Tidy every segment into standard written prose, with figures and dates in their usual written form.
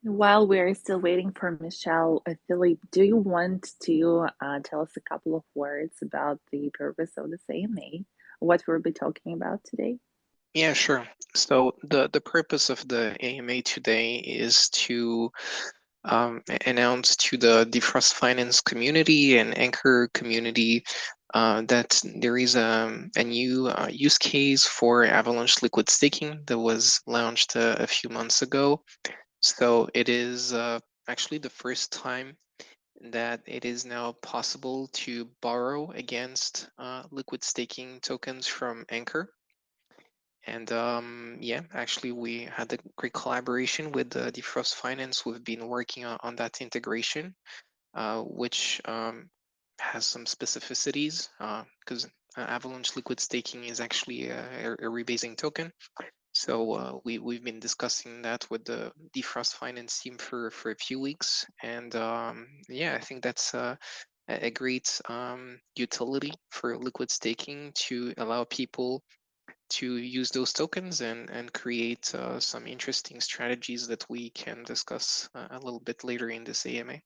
While we're still waiting for Michelle, Philippe, do you want to tell us a couple of words about the purpose of this AMA, what we'll be talking about today? Yeah, sure. So the purpose of the AMA today is to announce to the Defrost Finance community and Anker community that there is a new use case for Avalanche liquid staking that was launched a few months ago. So it is actually the first time that it is now possible to borrow against liquid staking tokens from Anker. And yeah, actually, we had a great collaboration with Defrost Finance. We've been working on that integration, which has some specificities because Avalanche liquid staking is actually a rebasing token. So we've been discussing that with the Defrost Finance team for a few weeks, and yeah, I think that's a great utility for liquid staking to allow people to use those tokens and create some interesting strategies that we can discuss a little bit later in this AMA.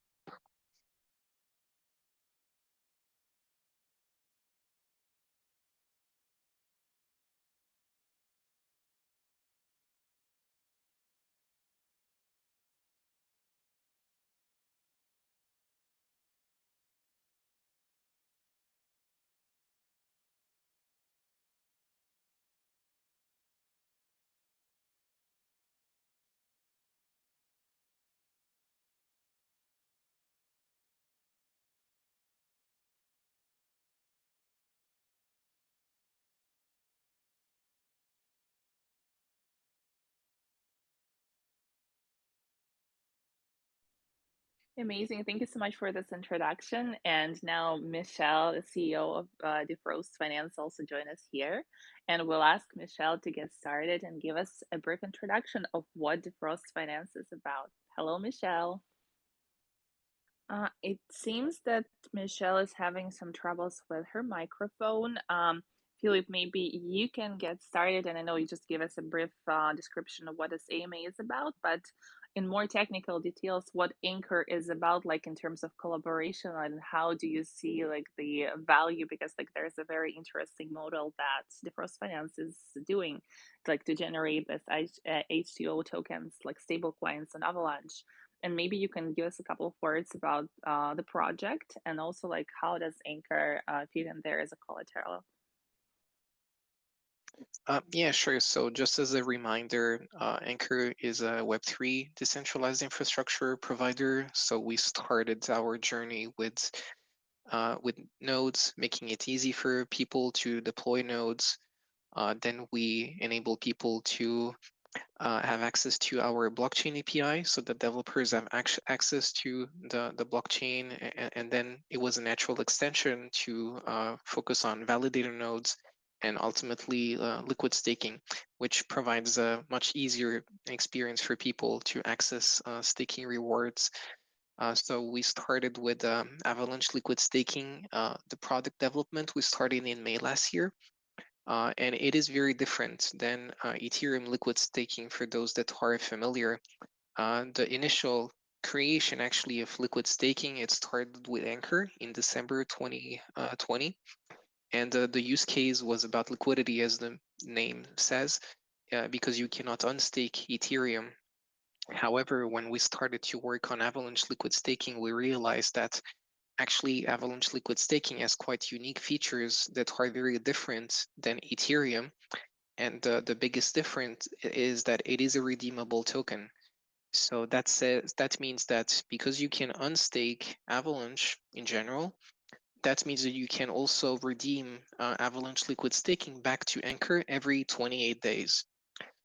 Amazing. Thank you so much for this introduction. And now Michelle, the CEO of Defrost Finance, also join us here. And we'll ask Michelle to get started and give us a brief introduction of what Defrost Finance is about. Hello, Michelle. It seems that Michelle is having some troubles with her microphone. Philip, maybe you can get started, and I know you just gave us a brief description of what this AMA is about, but in more technical details, what Anchor is about, like in terms of collaboration, and how do you see like the value? Because like there's a very interesting model that Defrost Finance is doing, like to generate this HTO tokens, like stable coins and Avalanche. And maybe you can give us a couple of words about the project and also like how does Anchor fit in there as a collateral? Yeah, sure. So just as a reminder, Anker is a Web3 decentralized infrastructure provider. So we started our journey with nodes, making it easy for people to deploy nodes. Then we enable people to have access to our blockchain API so that developers have access to the blockchain. And then it was a natural extension to focus on validator nodes and ultimately liquid staking, which provides a much easier experience for people to access staking rewards. So we started with Avalanche liquid staking. The product development we started in May last year. And it is very different than Ethereum liquid staking for those that are familiar. The initial creation actually of liquid staking, it started with Anker in December 2020. And the use case was about liquidity, as the name says, because you cannot unstake Ethereum. However, when we started to work on Avalanche liquid staking, we realized that actually Avalanche liquid staking has quite unique features that are very different than Ethereum. And the biggest difference is that it is a redeemable token. So that means that because you can unstake Avalanche in general, that means that you can also redeem Avalanche liquid staking back to Anchor every 28 days.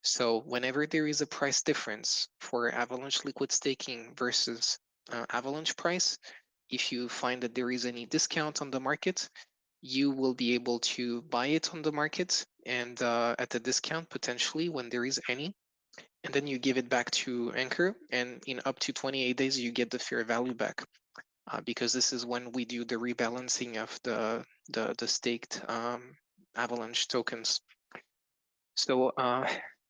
So whenever there is a price difference for Avalanche liquid staking versus Avalanche price, if you find that there is any discount on the market, you will be able to buy it on the market and at a discount potentially when there is any, and then you give it back to Anchor, and in up to 28 days you get the fair value back. Because this is when we do the rebalancing of the staked Avalanche tokens. So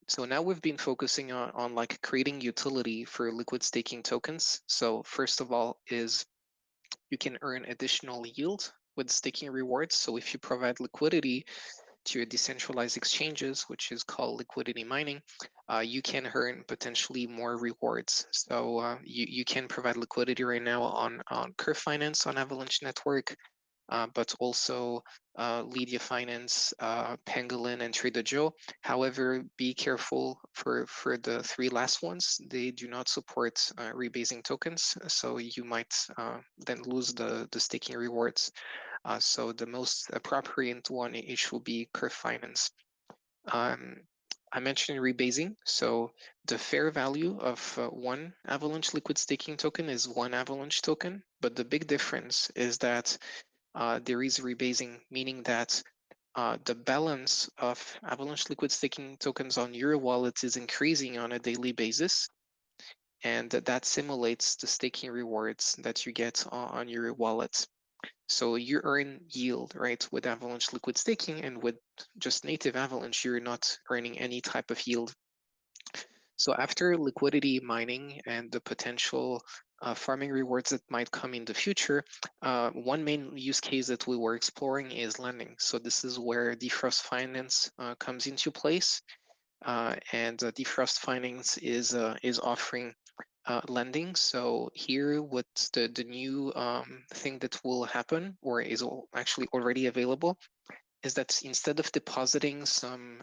So now we've been focusing on like creating utility for liquid staking tokens. So first of all is you can earn additional yield with staking rewards. So if you provide liquidity to your decentralized exchanges, which is called liquidity mining, you can earn potentially more rewards. So you can provide liquidity right now on Curve Finance on Avalanche Network, but also Lydia Finance, Pangolin, and Trader Joe. However, be careful for the three last ones. They do not support rebasing tokens, so you might then lose the staking rewards. So the most appropriate one it will be Curve Finance. Um, I mentioned rebasing. So the fair value of one Avalanche liquid staking token is one Avalanche token, but the big difference is that there is rebasing, meaning that the balance of Avalanche liquid staking tokens on your wallet is increasing on a daily basis, and that simulates the staking rewards that you get on your wallet. So you earn yield, right, with Avalanche liquid staking, and with just native Avalanche, you're not earning any type of yield. So after liquidity mining and the potential farming rewards that might come in the future, one main use case that we were exploring is lending. So this is where Defrost Finance comes into place, and Defrost Finance is offering lending. So here, what's the new thing that will happen, or is actually already available, is that instead of depositing some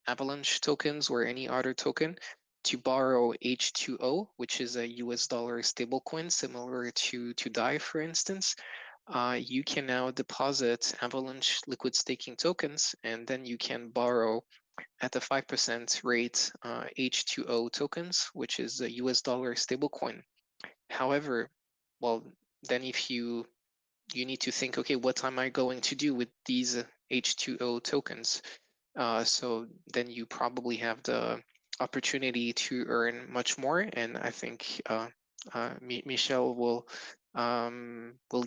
Avalanche tokens or any other token to borrow H2O, which is a US dollar stablecoin similar to DAI, for instance, you can now deposit Avalanche liquid staking tokens, and then you can borrow at the 5% rate H2O tokens, which is a US dollar stablecoin. However, well, then if you need to think, okay, what am I going to do with these H2O tokens? So then you probably have the opportunity to earn much more, and I think Michelle will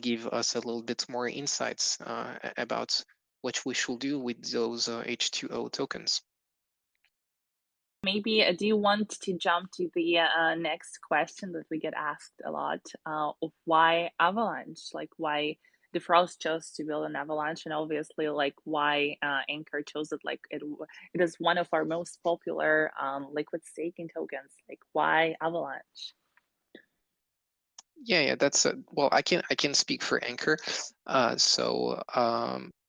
give us a little bit more insights about what we should do with those H2O tokens. Maybe do you want to jump to the next question that we get asked a lot of why Avalanche? Like why Defrost chose to build an Avalanche, and obviously like why Anker chose it. Like it is one of our most popular liquid staking tokens. Like why Avalanche? Yeah, that's well, I can speak for Anker.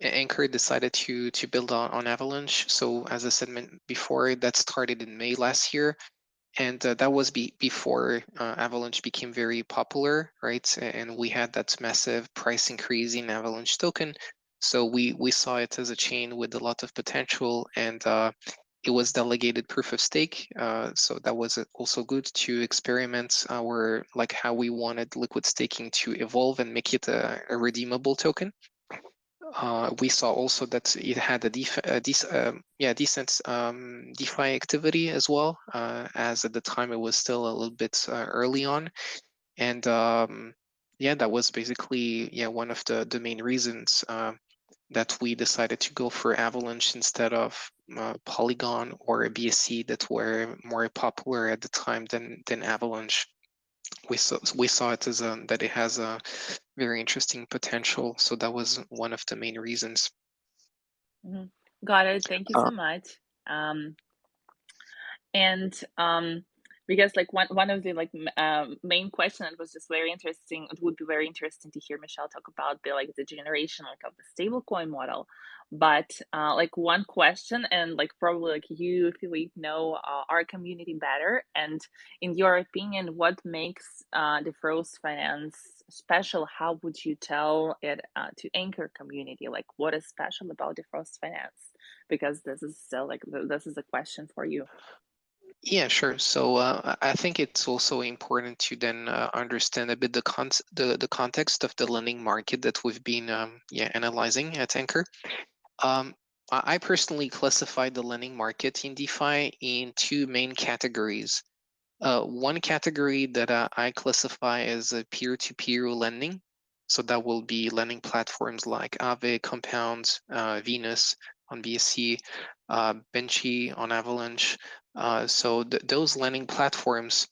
Anker decided to build on Avalanche. So as I said before, that started in May last year, and that was before Avalanche became very popular, right? And we had that massive price increase in Avalanche token. So we saw it as a chain with a lot of potential, and it was delegated proof of stake. So that was also good to experiment our like how we wanted liquid staking to evolve and make it a redeemable token. We saw also that it had a decent DeFi activity as well, as at the time it was still a little bit early on. And yeah, that was basically one of the main reasons that we decided to go for Avalanche instead of Polygon or BSC that were more popular at the time than Avalanche. We saw it as that it has a very interesting potential, so that was one of the main reasons. Mhm. Got it. Thank you Uh, so much. And because like one of the like main question that was just very interesting, it would be very interesting to hear Michelle talk about the like the generation like of the stablecoin model. But like one question, and like probably like you Philippe know our community better, and in your opinion, what makes Defrost Finance special? How would you tell it to Anchor community? Like what is special about Defrost Finance? Because this is so like this is a question for you. yeah, sure. So I think it's also important to then understand a bit the context of the lending market that we've been analyzing at Anchor. Um, I personally classify the lending market in DeFi in two main categories. One category that I classify as a peer-to-peer lending. So that will be lending platforms like Aave, Compound, Venus. BSC, Benchy on Avalanche. So those lending platforms,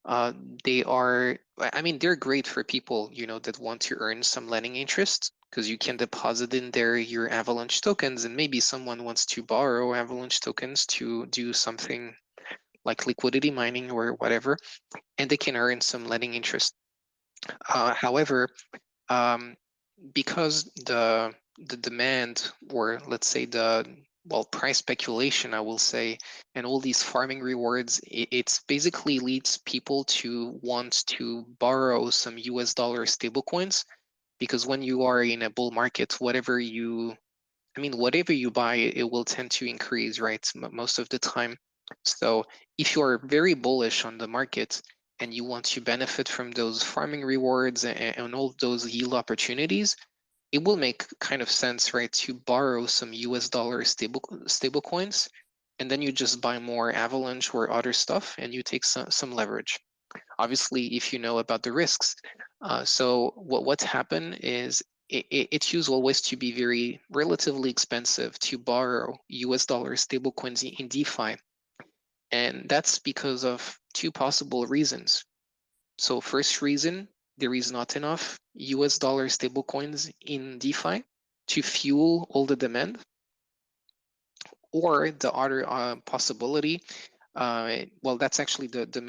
uh, they are, I mean, they're great for people, that want to earn some lending interest, because you can deposit in there your Avalanche tokens, and maybe someone wants to borrow Avalanche tokens to do something like liquidity mining or whatever, and they can earn some lending interest. However, um, because the demand, or let's say price speculation, I will say, and all these farming rewards, it's basically leads people to want to borrow some US dollar stablecoins, because when you are in a bull market, whatever you buy, it will tend to increase, right? Most of the time. So if you are very bullish on the market and you want to benefit from those farming rewards and all those yield opportunities, it will make kind of sense, right, to borrow some US dollar stable coins, and then you just buy more Avalanche or other stuff, and you take some leverage. Obviously, if you know about the risks. So what's happened is it's used always to be very relatively expensive to borrow US dollar stablecoins in DeFi. And that's because of two possible reasons. So first reason, there is not enough US dollar stablecoins in DeFi to fuel all the demand. Or the other possibility, that's actually the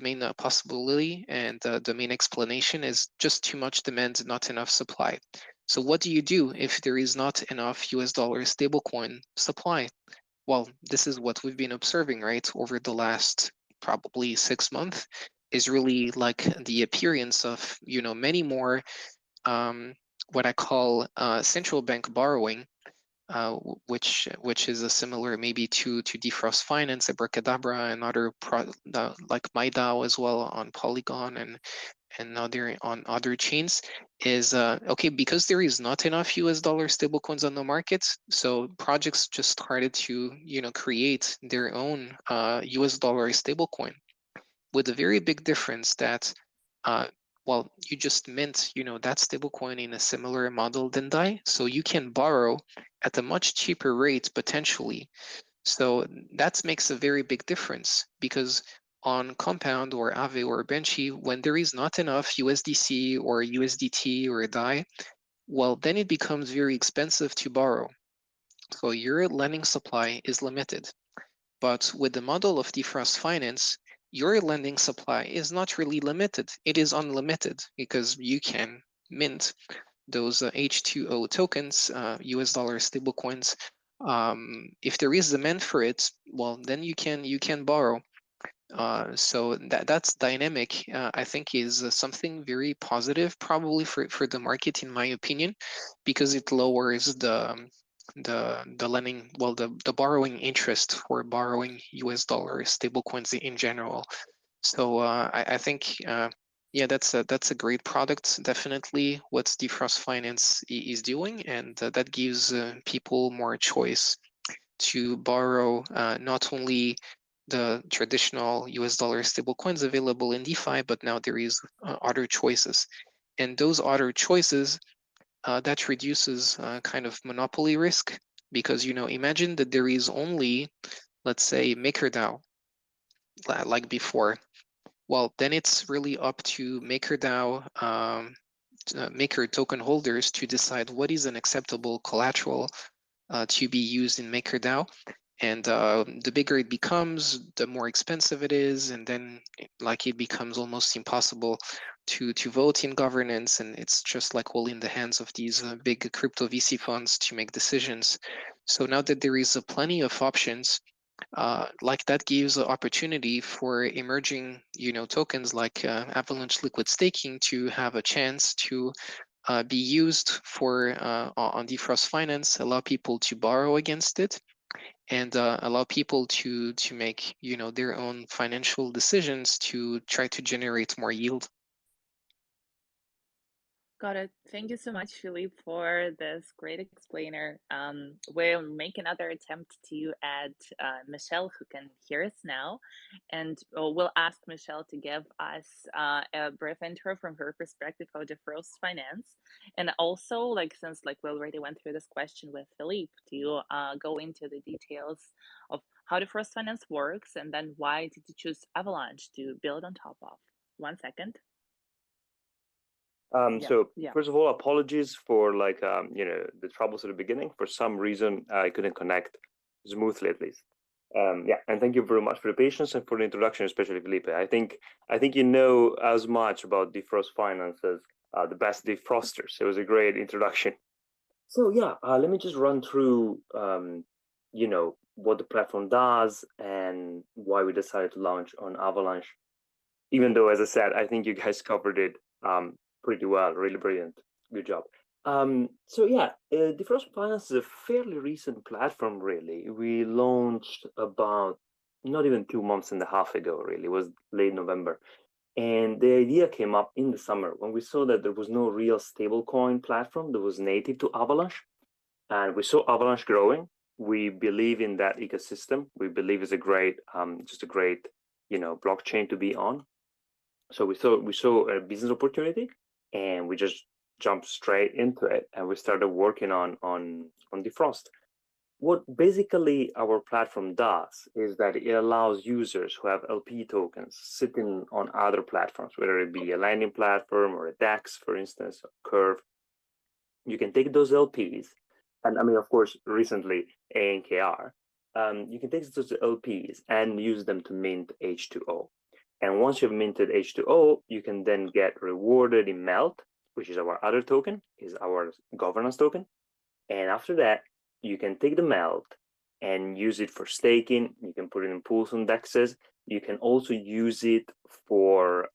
main possibility, and the main explanation is just too much demand, not enough supply. So what do you do if there is not enough US dollar stablecoin supply? Well, this is what we've been observing, right, over the last probably 6 months, is really like the appearance of many more what I call central bank borrowing, which is a similar maybe to Defrost Finance, Abracadabra, and other like MyDAO as well on Polygon and other chains, is okay, because there is not enough US dollar stablecoins on the market. So projects just started to create their own US dollar stablecoin, with a very big difference that you just mint that stablecoin in a similar model than DAI, so you can borrow at a much cheaper rate potentially. So that makes a very big difference, because on Compound or Aave or Benchy, when there is not enough USDC or USDT or DAI, well, then it becomes very expensive to borrow. So your lending supply is limited. But with the model of Defrost Finance, your lending supply is not really limited. It is unlimited, because you can mint those H2O tokens, US dollar stablecoins. If there is demand for it, well, then you can borrow. So that's dynamic. I think is something very positive, probably for the market, in my opinion, because it lowers the lending, the borrowing interest for borrowing US dollar stablecoins in general. So I think yeah, that's a great product. Definitely, what Defrost Finance is doing, and that gives people more choice to borrow not only the traditional US dollar stablecoins available in DeFi, but now there is other choices. And those other choices, that reduces kind of monopoly risk, because imagine that there is only, let's say, MakerDAO, like before. Well, then it's really up to MakerDAO, Maker token holders, to decide what is an acceptable collateral to be used in MakerDAO. And the bigger it becomes, the more expensive it is, and then it becomes almost impossible to vote in governance, and it's just like all in the hands of these big crypto VC funds to make decisions. So now that there is plenty of options, that gives an opportunity for emerging tokens like Avalanche Liquid Staking to have a chance to be used for on Defrost Finance, allow people to borrow against it, and allow people to make their own financial decisions to try to generate more yield. Got it. Thank you so much, Philippe, for this great explainer. We'll make another attempt to add Michelle, who can hear us now, and we'll ask Michelle to give us a brief intro from her perspective of Defrost Finance, and also, like since like we already went through this question with Philippe, to go into the details of how Defrost Finance works, and then why did you choose Avalanche to build on top of. 1 second. Yeah, So yeah. first of all, apologies for the troubles at the beginning. For some reason, I couldn't connect smoothly at least. Yeah, and thank you very much for the patience and for the introduction, especially Felipe. I think you know as much about Defrost Finance as the best defrosters. It was a great introduction. So yeah, let me just run through what the platform does and why we decided to launch on Avalanche. Even though, as I said, I think you guys covered it pretty well. Really brilliant. Good job. So yeah, Defrost Finance is a fairly recent platform, really. We launched about not even 2.5 months ago, really. It was late November. And the idea came up in the summer when we saw that there was no real stablecoin platform that was native to Avalanche. And we saw Avalanche growing. We believe in that ecosystem. We believe it's a great, just a great, blockchain to be on. So we saw a business opportunity, and we just jumped straight into it, and we started working on Defrost. What basically our platform does is that it allows users who have LP tokens sitting on other platforms, whether it be a lending platform or a DEX, for instance, or Curve. You can take those LPs, and I mean, of course, recently Ankr. You can take those LPs and use them to mint H2O. And once you've minted H2O, you can then get rewarded in Melt, which is our other token, is our governance token. And after that, you can take the Melt and use it for staking. You can put it in pools and dexes. You can also use it for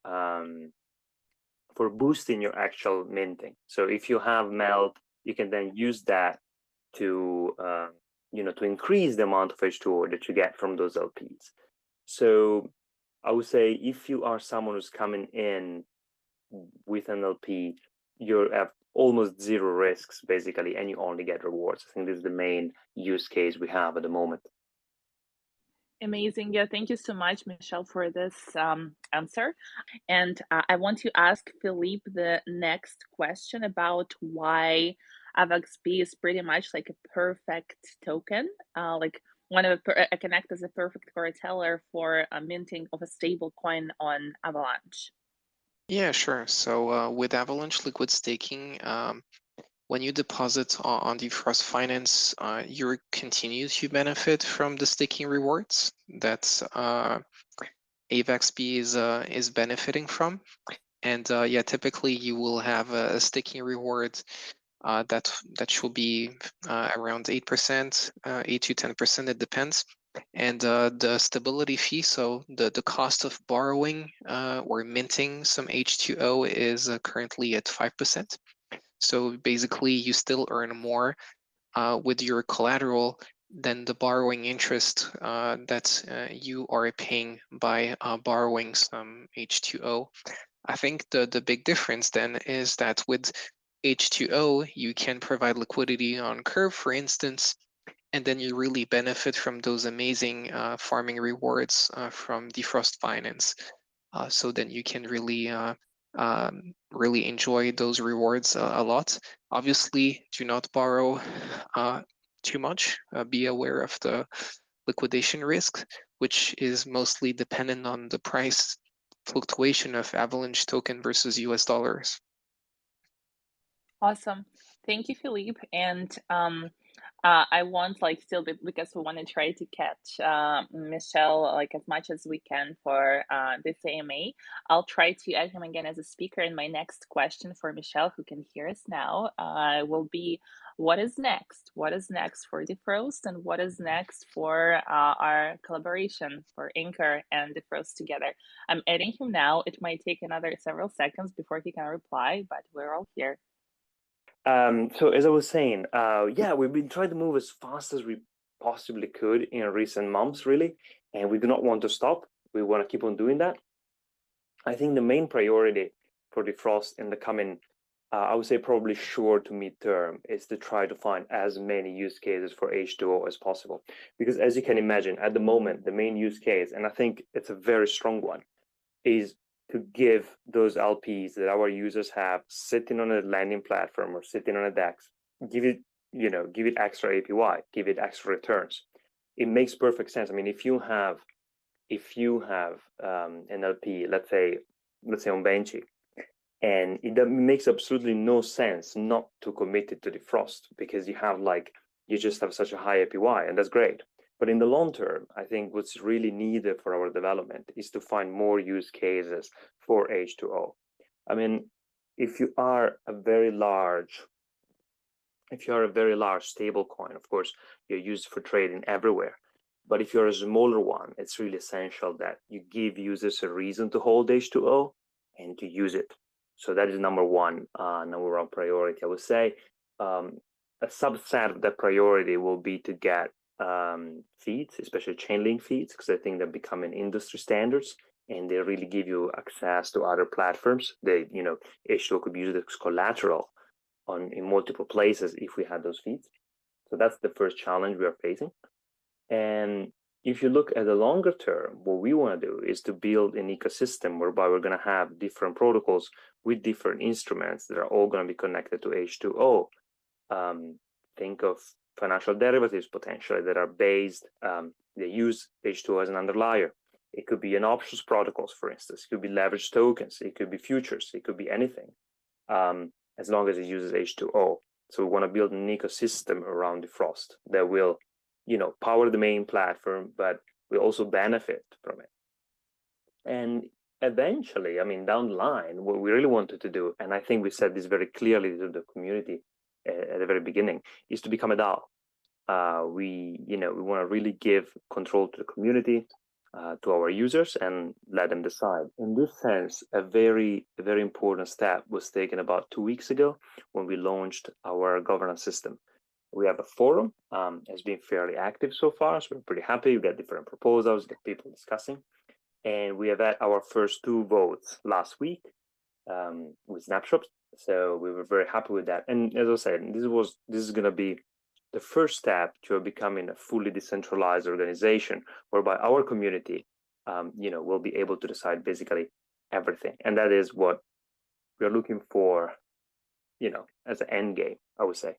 boosting your actual minting. So if you have Melt, you can then use that to to increase the amount of H2O that you get from those LPs. So I would say if you are someone who's coming in with an LP, you have almost zero risks basically, and you only get rewards. I think this is the main use case we have at the moment. Amazing. Yeah, thank you so much, Michelle, for this answer. And I want to ask Philippe the next question about why AVAXB is pretty much like a perfect token, like one of a connect as a perfect foreteller for a minting of a stable coin on Avalanche. Yeah, sure. So with Avalanche liquid staking, when you deposit on Defrost Finance, you continue to benefit from the staking rewards that AVAXB is benefiting from. And yeah, typically you will have a staking reward that should be around 8%, 8 to 10%, it depends. And the stability fee, so the cost of borrowing or minting some H2O is currently at 5%. So basically, you still earn more with your collateral than the borrowing interest that you are paying by borrowing some H2O. I think the big difference then is that with H2O, you can provide liquidity on Curve, for instance, and then you really benefit from those amazing farming rewards from Defrost Finance. So then you can really really enjoy those rewards a lot. Obviously, do not borrow too much. Be aware of the liquidation risk, which is mostly dependent on the price fluctuation of Avalanche token versus US dollars. Awesome. Thank you, Philippe. And I want like still because we want to try to catch Michelle like as much as we can for this AMA. I'll try to add him again as a speaker. And my next question for Michelle, who can hear us now, will be, what is next? What is next for Defrost, and what is next for our collaboration for Anker and Defrost together? I'm adding him now. It might take another several seconds before he can reply, but we're all here. So as I was saying, yeah, we've been trying to move as fast as we possibly could in recent months, really, and we do not want to stop. We want to keep on doing that. I think the main priority for Defrost in the coming I would say probably short to mid-term is to try to find as many use cases for H2O as possible. Because as you can imagine, at the moment, the main use case, and I think it's a very strong one, is to give those LPs that our users have sitting on a lending platform or sitting on a DEX, give it, give it extra APY, give it extra returns. It makes perfect sense. I mean, if you have an LP, let's say on Benchy, and it makes absolutely no sense not to commit it to Defrost, because you just have such a high APY, and that's great. But in the long term, I think what's really needed for our development is to find more use cases for H2O. I mean, if you are a very large stable coin, of course, you're used for trading everywhere. But if you're a smaller one, it's really essential that you give users a reason to hold H2O and to use it. So that is number one priority. I would say a subset of that priority will be to get feeds, especially Chainlink feeds, because I think they're becoming industry standards and they really give you access to other platforms. H2O could be used as collateral in multiple places if we had those feeds. So that's the first challenge we are facing. And if you look at the longer term, what we want to do is to build an ecosystem whereby we're going to have different protocols with different instruments that are all going to be connected to H2O. Think of financial derivatives potentially that are based, they use H2O as an underlier. It could be an options protocols, for instance. It could be leveraged tokens. It could be futures. It could be anything, as long as it uses H2O. So we want to build an ecosystem around Defrost that will power the main platform, but we also benefit from it. And eventually, I mean, down the line, what we really wanted to do, and I think we said this very clearly to the community at the very beginning, is to become a DAO. We want to really give control to the community, to our users, and let them decide. In this sense, a very important step was taken about 2 weeks ago when we launched our governance system. We have a forum, has been fairly active so far, so we're pretty happy. We got different proposals, get people discussing. And we have had our first 2 votes last week with snapshots. So we were very happy with that. And as I said, this is going to be the first step to becoming a fully decentralized organization, whereby our community, will be able to decide basically everything. And that is what we're looking for, as an end game, I would say.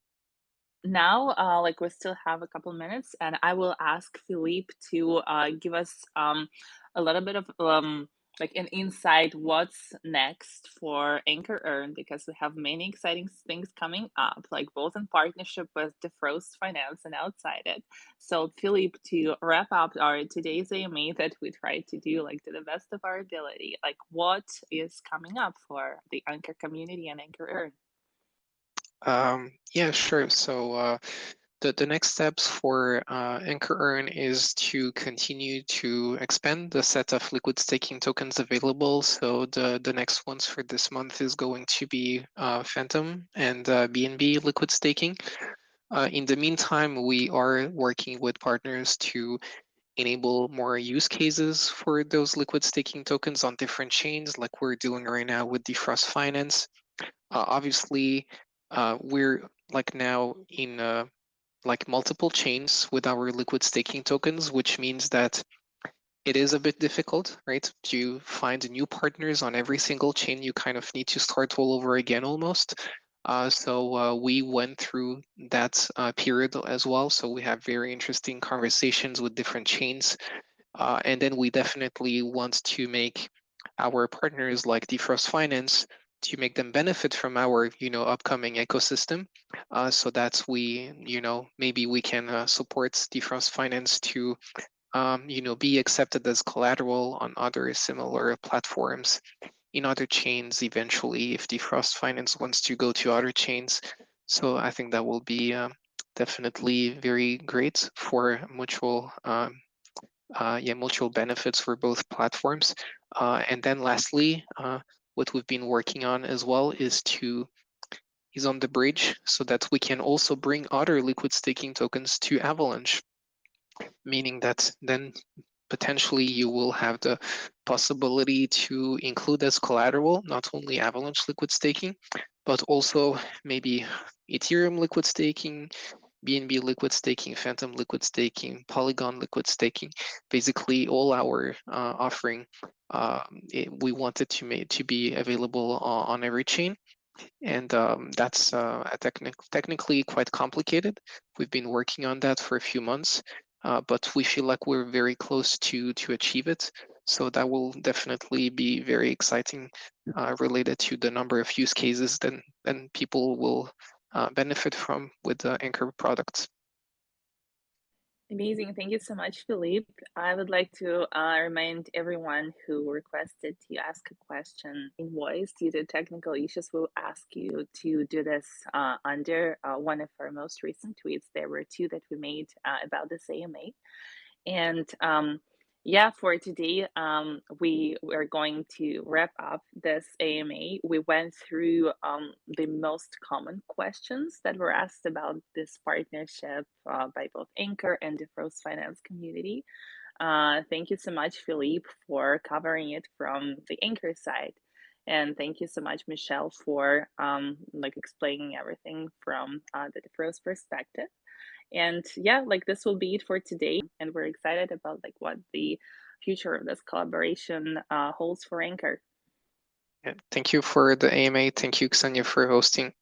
Now, we still have a couple minutes, and I will ask Philippe to give us a little bit of an insight what's next for Anker Earn, because we have many exciting things coming up, both in partnership with Defrost Finance and outside it. So Philippe, to wrap up our today's AMA that we try to do to the best of our ability, what is coming up for the Anker community and Anker Earn? Yeah, sure. So the next steps for Anker Earn is to continue to expand the set of liquid staking tokens available. So the next ones for this month is going to be Phantom and BNB liquid staking. In the meantime, we are working with partners to enable more use cases for those liquid staking tokens on different chains, like we're doing right now with Defrost Finance. Obviously, we're now in multiple chains with our liquid staking tokens, which means that it is a bit difficult, right? To find new partners on every single chain, you kind of need to start all over again almost. So we went through that period as well. So we have very interesting conversations with different chains. And then we definitely want to make our partners like Defrost Finance, to make them benefit from our upcoming ecosystem, so that maybe we can support Defrost Finance to be accepted as collateral on other similar platforms in other chains eventually, if Defrost Finance wants to go to other chains. So I think that will be definitely very great for mutual benefits for both platforms. And then lastly, what we've been working on as well is on the bridge, so that we can also bring other liquid staking tokens to Avalanche, meaning that then potentially you will have the possibility to include as collateral not only Avalanche liquid staking, but also maybe Ethereum liquid staking, BNB liquid staking, Phantom liquid staking, Polygon liquid staking, basically all our offering. We wanted to be available on every chain, and that's technically quite complicated. We've been working on that for a few months, but we feel like we're very close to achieve it. So that will definitely be very exciting, related to the number of use cases that people will benefit from with the Anker products. Amazing. Thank you so much, Philippe. I would like to remind everyone who requested to ask a question in voice due to technical issues. We'll ask you to do this under one of our most recent tweets. There were two that we made about this AMA. And yeah, for today, we are going to wrap up this AMA. We went through the most common questions that were asked about this partnership by both Anker and Defrost Finance community. Thank you so much, Philippe, for covering it from the Anker side. And thank you so much, Michelle, for like explaining everything from the Defrost perspective. And yeah, like this will be it for today. And we're excited about like what the future of this collaboration holds for Anker. Yeah, thank you for the AMA. Thank you, Ksenia, for hosting.